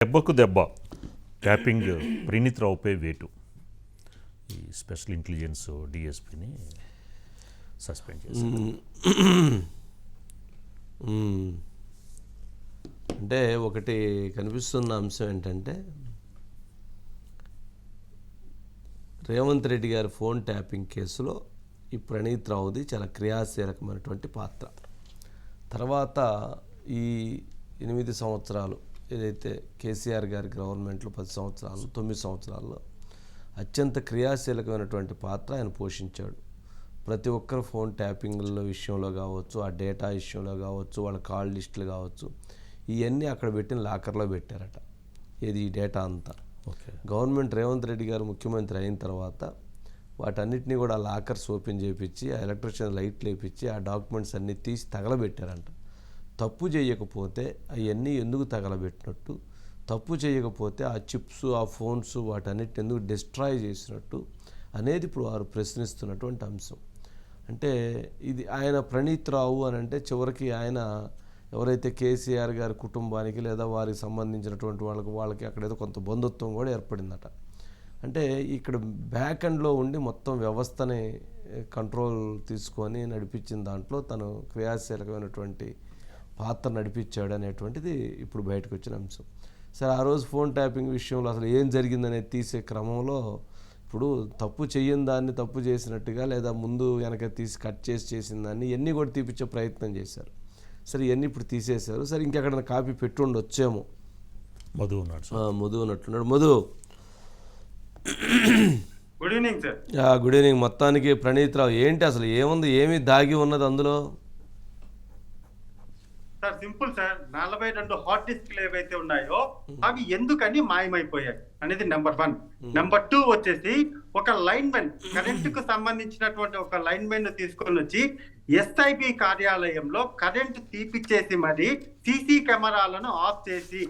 దెబ్బకు దెబ్బ ట్యాపింగ్ ప్రణీత్ రావుపై వేటు. ఈ స్పెషల్ ఇంటెలిజెన్స్ డిఎస్పీని సస్పెండ్ చేశారు. అంటే ఒకటి కనిపిస్తున్న అంశం ఏంటంటే, రేవంత్ రెడ్డి గారి ఫోన్ ట్యాపింగ్ కేసులో ఈ ప్రణీత్ రావుది చాలా క్రియాశీలకమైనటువంటి పాత్ర. తర్వాత ఈ 8 సంవత్సరాలు ఏదైతే కేసీఆర్ గారి గవర్నమెంట్లో 10 సంవత్సరాలు 9 సంవత్సరాల్లో అత్యంత క్రియాశీలకమైనటువంటి పాత్ర ఆయన పోషించాడు. ప్రతి ఒక్కరు ఫోన్ ట్యాపింగ్ల విషయంలో కావచ్చు, ఆ డేటా విషయంలో కావచ్చు, వాళ్ళ కాల్ లిస్టులు కావచ్చు, ఇవన్నీ అక్కడ పెట్టిన లాకర్లో పెట్టారట. ఈ డేటా అంతా గవర్నమెంట్ రేవంత్ రెడ్డి గారు ముఖ్యమంత్రి అయిన తర్వాత వాటన్నిటినీ కూడా లాకర్స్ ఓపెన్ చేయించి, ఆ ఎలక్ట్రిషియన్ లైట్లు వేయించి, ఆ డాక్యుమెంట్స్ అన్నీ తీసి తగలబెట్టారంట. తప్పు చేయకపోతే అవన్నీ ఎందుకు తగలబెట్టినట్టు, తప్పు చేయకపోతే ఆ చిప్స్, ఆ ఫోన్స్ వాటన్నిటిని ఎందుకు డిస్ట్రాయ్ చేసినట్టు అనేది ఇప్పుడు వారు ప్రశ్నిస్తున్నటువంటి అంశం. అంటే ఇది ఆయన ప్రణీత్ రావు అని అంటే చివరికి ఆయన ఎవరైతే కేసీఆర్ గారి కుటుంబానికి లేదా వారికి సంబంధించినటువంటి వాళ్ళకి అక్కడేదో కొంత బంధుత్వం కూడా ఏర్పడిందట. అంటే ఇక్కడ బ్యాక్ ఎండ్లో ఉండి మొత్తం వ్యవస్థని కంట్రోల్ తీసుకొని నడిపించిన దాంట్లో తను క్రియాశీలకమైనటువంటి పాత్ర నడిపించాడు అనేటువంటిది ఇప్పుడు బయటకు వచ్చిన అంశం. సరే, ఆ రోజు ఫోన్ ట్యాపింగ్ విషయంలో అసలు ఏం జరిగిందనేది తీసే క్రమంలో ఇప్పుడు తప్పు చేయని దాన్ని తప్పు చేసినట్టుగా లేదా ముందు వెనక తీసి కట్ చేసిన దాన్ని ఇవన్నీ కూడా తీపిచ్చే ప్రయత్నం చేశారు. సరే, ఇవన్నీ ఇప్పుడు తీసేశారు. సరే, ఇంకెక్కడ కాపీ పెట్టుండి వచ్చేమో. మధు ఉన్నాడు, మధు ఉన్నట్టున్నాడు. Madhu, good evening sir. Good evening. మొత్తానికి ప్రణీత్ రావు ఏంటి అసలు ఏముంది, ఏమి దాగి ఉన్నది అందులో? సార్ సింపుల్ సార్, 42 హార్డ్ డిస్క్లు ఏవైతే ఉన్నాయో అవి ఎందుకని మాయమైపోయాయి అనేది నెంబర్ 1. నెంబర్ 2 వచ్చేసి ఒక లైన్మెన్, కరెంట్ కు సంబంధించినటువంటి ఒక లైన్మెన్ తీసుకొని వచ్చి ఎస్ఐబి కార్యాలయంలో కరెంట్ తీపిచ్చేసి మరి సీసీ కెమెరాలను ఆఫ్ చేసి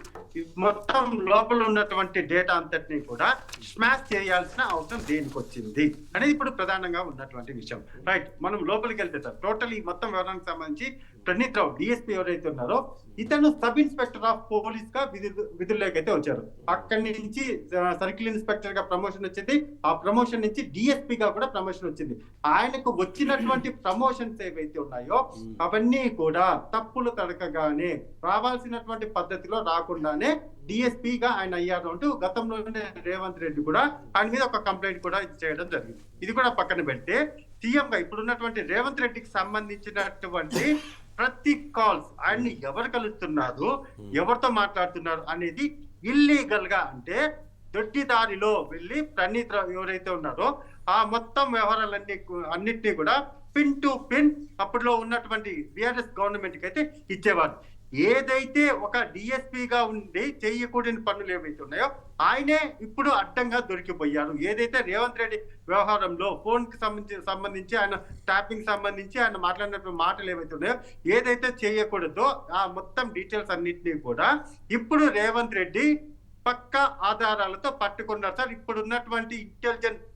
మొత్తం లోపల ఉన్నటువంటి డేటా అంతటినీ కూడా స్మాష్ చేయాల్సిన అవసరం దేనికి వచ్చింది అనేది ఇప్పుడు ప్రధానంగా ఉన్నటువంటి విషయం. రైట్, మనం లోపలికి వెళ్తే సార్ టోటల్ ఈ మొత్తం వివరానికి సంబంధించి ప్రణీత్ రావు డిఎస్పీ ఎవరైతే ఉన్నారో ఇతను సబ్ ఇన్స్పెక్టర్ ఆఫ్ పోలీస్ గా విధుల్లోకి అయితే వచ్చారు. అక్కడి నుంచి సర్కిల్ ఇన్స్పెక్టర్ గా ప్రమోషన్ వచ్చింది. ఆ ప్రమోషన్ నుంచి డిఎస్పీ గా కూడా ప్రమోషన్ వచ్చింది. ఆయనకు వచ్చినటువంటి ప్రమోషన్స్ ఏవైతే ఉన్నాయో అవన్నీ కూడా తప్పులు తడకగానే రావాల్సినటువంటి పద్ధతిలో రాకుండానే డిఎస్పీగా ఆయన అయ్యారు అంటూ గతంలోనే రేవంత్ రెడ్డి కూడా ఆయన మీద ఒక కంప్లైంట్ కూడా చేయడం జరిగింది. ఇది కూడా పక్కన పెడితే సీఎం గా ఇప్పుడున్నటువంటి రేవంత్ రెడ్డికి సంబంధించినటువంటి ప్రతి కాల్స్ ఆయన్ని ఎవరు కలుస్తున్నారు, ఎవరితో మాట్లాడుతున్నారు అనేది ఇల్లీగల్ గా, అంటే దొడ్డిదారిలో వెళ్ళి ప్రణీత్ రావు ఎవరైతే ఉన్నారో ఆ మొత్తం అన్నిటినీ కూడా పిన్ టు పిన్ అప్పట్లో ఉన్నటువంటి బిఆర్ఎస్ గవర్నమెంట్ కి అయితే ఇచ్చేవారు. ఏదైతే ఒక డిఎస్పీగా ఉండి చేయకూడని పనులు ఏవైతే ఉన్నాయో ఆయనే ఇప్పుడు అడ్డంగా దొరికిపోయారు. ఏదైతే రేవంత్ రెడ్డి వ్యవహారంలో ఫోన్ కి సంబంధించి ఆయన ట్యాపింగ్ సంబంధించి ఆయన మాట్లాడినటువంటి మాటలు ఏవైతే ఉన్నాయో ఏదైతే చేయకూడదో ఆ మొత్తం డీటెయిల్స్ అన్నింటినీ కూడా ఇప్పుడు రేవంత్ రెడ్డి పక్కా ఆధారాలతో పట్టుకున్నారు సార్. ఇప్పుడు ఉన్నటువంటి ఇంటెలిజెన్స్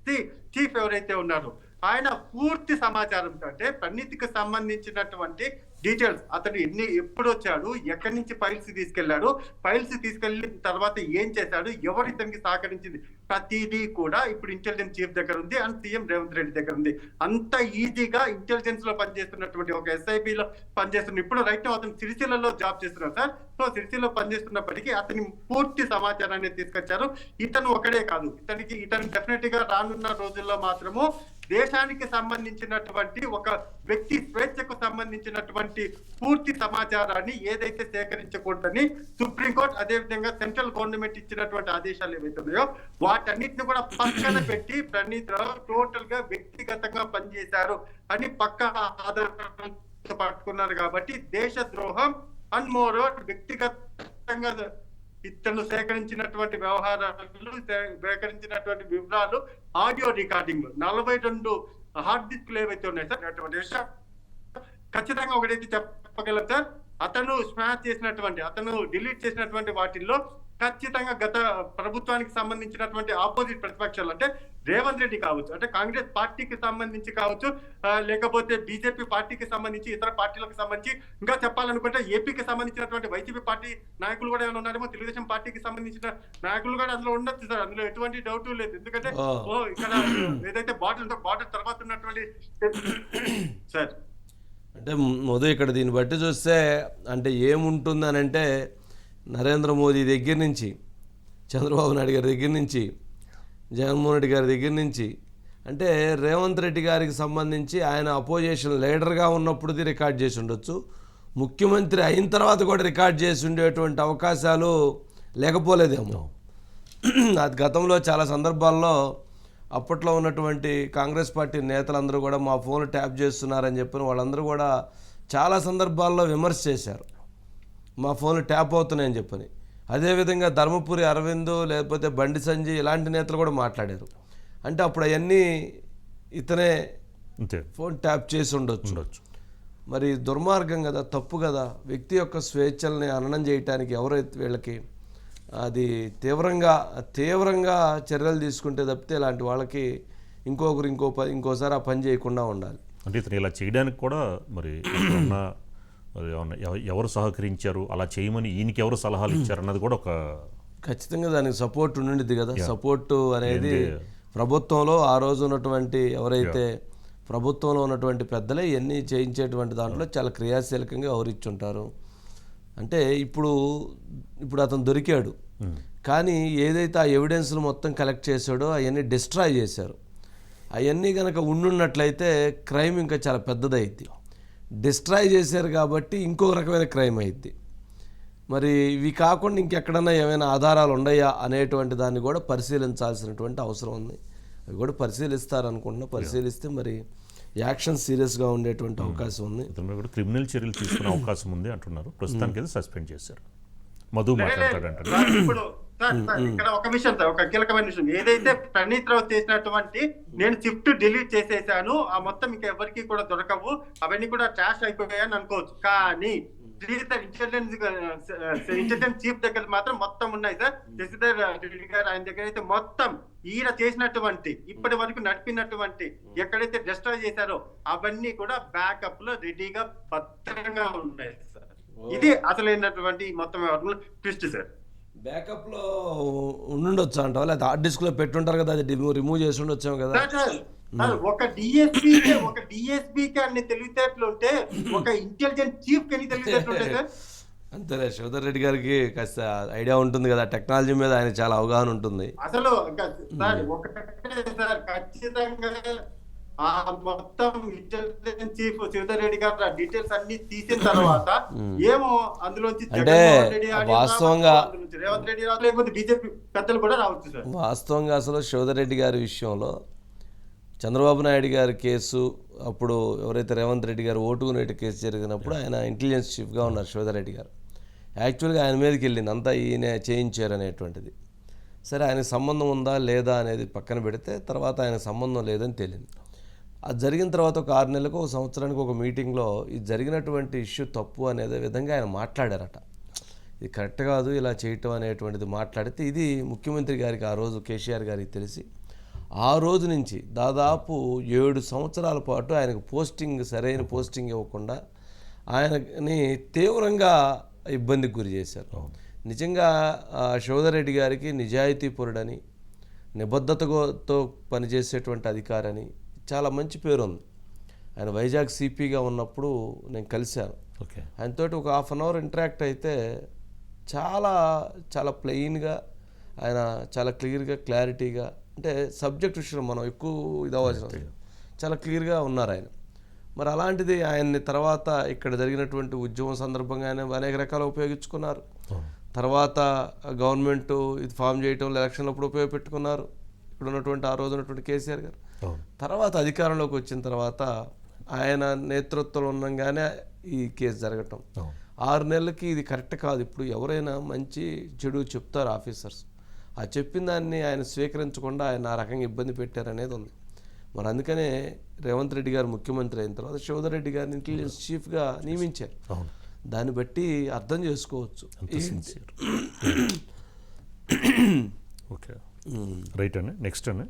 చీఫ్ ఎవరైతే ఉన్నారో ఆయన పూర్తి సమాచారం అంటే ప్రణీత్కి సంబంధించినటువంటి డీటెయిల్స్, అతను ఎప్పుడు వచ్చాడు, ఎక్కడి నుంచి ఫైల్స్ తీసుకెళ్లాడు, ఫైల్స్ తీసుకెళ్లిన తర్వాత ఏం చేశాడు, ఎవరు ఇతనికి సహకరించింది, ప్రతిదీ కూడా ఇప్పుడు ఇంటెలిజెన్స్ చీఫ్ దగ్గర ఉంది అండ్ సీఎం రేవంత్ రెడ్డి దగ్గర ఉంది. అంత ఈజీగా ఇంటెలిజెన్స్ లో పనిచేస్తున్నటువంటి ఒక ఎస్ఐబిలో పనిచేస్తున్న ఇప్పుడు రైట్ అతను సిరిసిల్లలో జాబ్ చేస్తున్నారు సార్. సో సిరిసిల్లో పనిచేస్తున్నప్పటికీ అతని పూర్తి సమాచారాన్ని తీసుకొచ్చారు. ఇతను ఒకడే కాదు, ఇతను డెఫినెట్ గా రానున్న రోజుల్లో మాత్రము దేశానికి సంబంధించినటువంటి ఒక వ్యక్తి స్వేచ్ఛకు సంబంధించినటువంటి పూర్తి సమాచారాన్ని ఏదైతే సేకరించకూడదని సుప్రీంకోర్టు అదేవిధంగా సెంట్రల్ గవర్నమెంట్ ఇచ్చినటువంటి ఆదేశాలు ఏవైతే ఉన్నాయో వాటన్నిటిని కూడా పక్కన పెట్టి ప్రణీత్ రావు టోటల్ గా వ్యక్తిగతంగా పనిచేశారు అని పక్కా ఆధారాలతో పట్టుకున్నారు. కాబట్టి దేశద్రోహం అండ్ మోర్ వ్యక్తిగతంగా ఇతను సేకరించినటువంటి వ్యవహారాలు, సేకరించినటువంటి వివరాలు, ఆడియో రికార్డింగ్ 42 హార్డ్ డిస్క్లు ఏవైతే ఉన్నాయి సార్ అటువంటి విషయం ఖచ్చితంగా ఒకటైతే చెప్పగలం సార్. అతను స్మాష్ చేసినటువంటి, అతను డిలీట్ చేసినటువంటి వాటిల్లో ఖచ్చితంగా గత ప్రభుత్వానికి సంబంధించినటువంటి ఆపోజిట్ ప్రతిపక్షాలు అంటే రేవంత్ రెడ్డి కావచ్చు, అంటే కాంగ్రెస్ పార్టీకి సంబంధించి కావచ్చు, లేకపోతే బీజేపీ పార్టీకి సంబంధించి, ఇతర పార్టీలకు సంబంధించి, ఇంకా చెప్పాలనుకుంటే ఏపీకి సంబంధించినటువంటి వైసీపీ పార్టీ నాయకులు కూడా ఏమైనా ఉన్నారేమో, తెలుగుదేశం పార్టీకి సంబంధించిన నాయకులు కూడా అందులో ఉండొచ్చు సార్. అందులో ఎటువంటి డౌట్ లేదు. ఎందుకంటే ఇక్కడ ఏదైతే బార్డర్ తర్వాత ఉన్నటువంటి సార్ అంటే మొదలు ఇక్కడ దీన్ని బట్టి చూస్తే అంటే ఏముంటుందని అంటే నరేంద్ర మోదీ దగ్గర నుంచి, చంద్రబాబు నాయుడు గారి దగ్గర నుంచి, జగన్మోహన్ రెడ్డి గారి దగ్గర నుంచి, అంటే రేవంత్ రెడ్డి గారికి సంబంధించి ఆయన అపోజిషన్ లీడర్గా ఉన్నప్పుడు రికార్డ్ చేసి ఉండొచ్చు, ముఖ్యమంత్రి అయిన తర్వాత కూడా రికార్డ్ చేసి ఉండేటువంటి అవకాశాలు లేకపోలేదేమో. అది గతంలో చాలా సందర్భాల్లో అప్పట్లో ఉన్నటువంటి కాంగ్రెస్ పార్టీ నేతలందరూ కూడా మా ఫోన్లు ట్యాప్ చేస్తున్నారని చెప్పిన వాళ్ళందరూ కూడా చాలా సందర్భాల్లో విమర్శ చేశారు, మా ఫోన్లు ట్యాప్ అవుతున్నాయని చెప్పని. అదేవిధంగా ధర్మపురి అరవింద్ లేకపోతే బండి సంజయ్ ఇలాంటి నేతలు కూడా మాట్లాడారు. అంటే అప్పుడు అవన్నీ ఇతనే ఫోన్ ట్యాప్ చేసి ఉండొచ్చు. మరి దుర్మార్గం కదా, తప్పు కదా. వ్యక్తి యొక్క స్వేచ్ఛల్ని హననం చేయడానికి ఎవరైతే వీళ్ళకి అది తీవ్రంగా చర్యలు తీసుకుంటే తప్పితే ఇలాంటి వాళ్ళకి ఇంకోసారి ఆ పని చేయకుండా ఉండాలి. అంటే ఇతను ఇలా చేయడానికి కూడా మరి ఎవరు సహకరించారు, అలా చేయమని ఈయనకి ఎవరు సలహాలు ఇచ్చారు అన్నది కూడా ఒక ఖచ్చితంగా దానికి సపోర్ట్ ఉండింది కదా. సపోర్టు అనేది ప్రభుత్వంలో ఆ రోజు ఉన్నటువంటి ఎవరైతే ప్రభుత్వంలో ఉన్నటువంటి పెద్దలే ఇవన్నీ చేయించేటువంటి దాంట్లో చాలా క్రియాశీలకంగా ఎవరిచ్చుంటారు. అంటే ఇప్పుడు అతను దొరికాడు, కానీ ఏదైతే ఆ ఎవిడెన్స్లు మొత్తం కలెక్ట్ చేశాడో అవన్నీ డిస్ట్రాయ్ చేశారు. అవన్నీ కనుక ఉండున్నట్లయితే క్రైమ్ ఇంకా చాలా పెద్దదైద్ది. డిస్ట్రాయ్ చేశారు కాబట్టి ఇంకొక రకమైన క్రైమ్ అయింది. మరి ఇవి కాకుండా ఇంకెక్కడన్నా ఏమైనా ఆధారాలు ఉన్నాయా అనేటువంటి దాన్ని కూడా పరిశీలించాల్సినటువంటి అవసరం ఉంది. అవి కూడా పరిశీలిస్తారనుకుంటున్నా. పరిశీలిస్తే మరి యాక్షన్ సీరియస్గా ఉండేటువంటి అవకాశం ఉంది. కూడా క్రిమినల్ చర్యలు తీసుకునే అవకాశం ఉంది అంటున్నారు. ప్రస్తుతానికి అయితే సస్పెండ్ చేశారు. మధు మాట్లాడతాడంటే ఇప్పుడు ఇక్కడ ఒక విషయం సార్, ఒక కీలకమైన విషయం, ఏదైతే ప్రణీత్ రావు చేసినటువంటి నేను షిఫ్ట్ డిలీట్ చేసేసాను, ఆ మొత్తం ఇంకా ఎవరికి కూడా దొరకవు, అవన్నీ కూడా ట్రాష్ అయిపోయాయని అనుకోవచ్చు. కానీ ఇంటెలిజెన్స్ చీఫ్ దగ్గర మాత్రం మొత్తం ఉన్నాయి సార్. శశిధర్ రెడ్డి గారు ఆయన దగ్గర అయితే మొత్తం ఈయన చేసినటువంటి ఇప్పటి వరకు నడిపినటువంటి ఎక్కడైతే డిస్ట్రాయ్ చేశారో అవన్నీ కూడా బ్యాకప్ లో రెడీగా భద్రంగా ఉన్నాయి సార్. ఇది అసలైనటువంటి మొత్తం ట్విస్ట్ సార్. బ్యాకప్ లో ఉండుండొచ్చు అంటావా, లేదా హార్డ్ డిస్క్ లో పెట్టుంటారు కదా, అది రిమూవ్ చేసి ఉండొచ్చాము కదా. ఒక డిఎస్పీకి అన్ని తెలివితేటలు ఉంటే ఒక ఇంటెలిజెంట్ చీఫ్ కి తెలివితేటలు ఉంటాయి సార్. అంతేలే, శివధర్ రెడ్డి గారికి కాస్త ఐడియా ఉంటుంది కదా, టెక్నాలజీ మీద ఆయన చాలా అవగాహన ఉంటుంది. అసలు సార్ ఒకటే సార్, ఖచ్చితంగా ఆ మొత్తం ఇంటెలిజెన్స్ చీఫ్ శివధర్ రెడ్డి గారు డీటెయిల్స్ అన్ని తీసిన తర్వాత ఏమో అందులోంచి అంటే వాస్తవంగా రేవంత్ రెడ్డి రావచ్చు, లేకపోతే బీజేపీ పెద్దలు కూడా రావచ్చు సార్. వాస్తవంగా అసలు శివధర్ రెడ్డి గారి విషయంలో చంద్రబాబు నాయుడు గారి కేసు అప్పుడు ఎవరైతే రేవంత్ రెడ్డి గారు ఓటుకునేటి కేసు జరిగినప్పుడు ఆయన ఇంటెలిజెన్స్ చీఫ్గా ఉన్నారు శివధర్ రెడ్డి గారు. యాక్చువల్గా ఆయన మీదకి వెళ్ళింది అంతా ఈయన చేయించారు అనేటువంటిది. సరే ఆయనకు సంబంధం ఉందా లేదా అనేది పక్కన పెడితే తర్వాత ఆయన సంబంధం లేదని తేలింది. అది జరిగిన తర్వాత ఒక 6 నెలలకు ఒక సంవత్సరానికి ఒక మీటింగ్లో ఇది జరిగినటువంటి ఇష్యూ తప్పు అనేది విధంగా ఆయన మాట్లాడారట. ఇది కరెక్ట్ కాదు ఇలా చేయటం అనేటువంటిది మాట్లాడితే ఇది ముఖ్యమంత్రి గారికి ఆ రోజు కేసీఆర్ గారికి తెలిసి ఆ రోజు నుంచి దాదాపు 7 సంవత్సరాల పాటు ఆయనకు సరైన పోస్టింగ్ ఇవ్వకుండా ఆయనని తీవ్రంగా ఇబ్బందికి గురి చేశారు. నిజంగా శివధర్ రెడ్డి గారికి నిజాయితీపరుడని, నిబద్ధతతో పనిచేసేటువంటి అధికారని చాలా మంచి పేరు ఉంది. ఆయన వైజాగ్ సిపిగా ఉన్నప్పుడు నేను కలిశాను. ఆయనతోటి ఒక 1/2 అవర్ ఇంటరాక్ట్ అయితే చాలా ప్లెయిన్గా ఆయన చాలా క్లియర్గా క్లారిటీగా, అంటే సబ్జెక్ట్ విషయంలో మనం ఎక్కువ ఇదవ్వాల్సిన చాలా క్లియర్గా ఉన్నారు ఆయన. మరి అలాంటిది ఆయన్ని తర్వాత ఇక్కడ జరిగినటువంటి ఉద్యమం సందర్భంగా ఆయన అనేక రకాలు ఉపయోగించుకున్నారు. తర్వాత గవర్నమెంట్ ఇది ఫామ్ చేయటం ఎలక్షన్లప్పుడు ఉపయోగపెట్టుకున్నారు ఇక్కడ ఉన్నటువంటి ఆ రోజు ఉన్నటువంటి కేసీఆర్ గారు. తర్వాత అధికారంలోకి వచ్చిన తర్వాత ఆయన నేతృత్వంలో ఉండగానే ఈ కేసు జరగటం, 6 నెలలకి ఇది కరెక్ట్ కాదు. ఇప్పుడు ఎవరైనా మంచి చెడు చెప్తారు ఆఫీసర్స్, ఆ చెప్పిన దాన్ని ఆయన స్వీకరించకుండా ఆయన ఆ రకంగా ఇబ్బంది పెట్టారనేది ఉంది. మరి అందుకనే రేవంత్ రెడ్డి గారు ముఖ్యమంత్రి అయిన తర్వాత శివధర్ రెడ్డి గారిని ఇంటెలిజెన్స్ చీఫ్గా నియమించారు. దాన్ని బట్టి అర్థం చేసుకోవచ్చు ఓకే రైట్ అండి నెక్స్ట్ అండి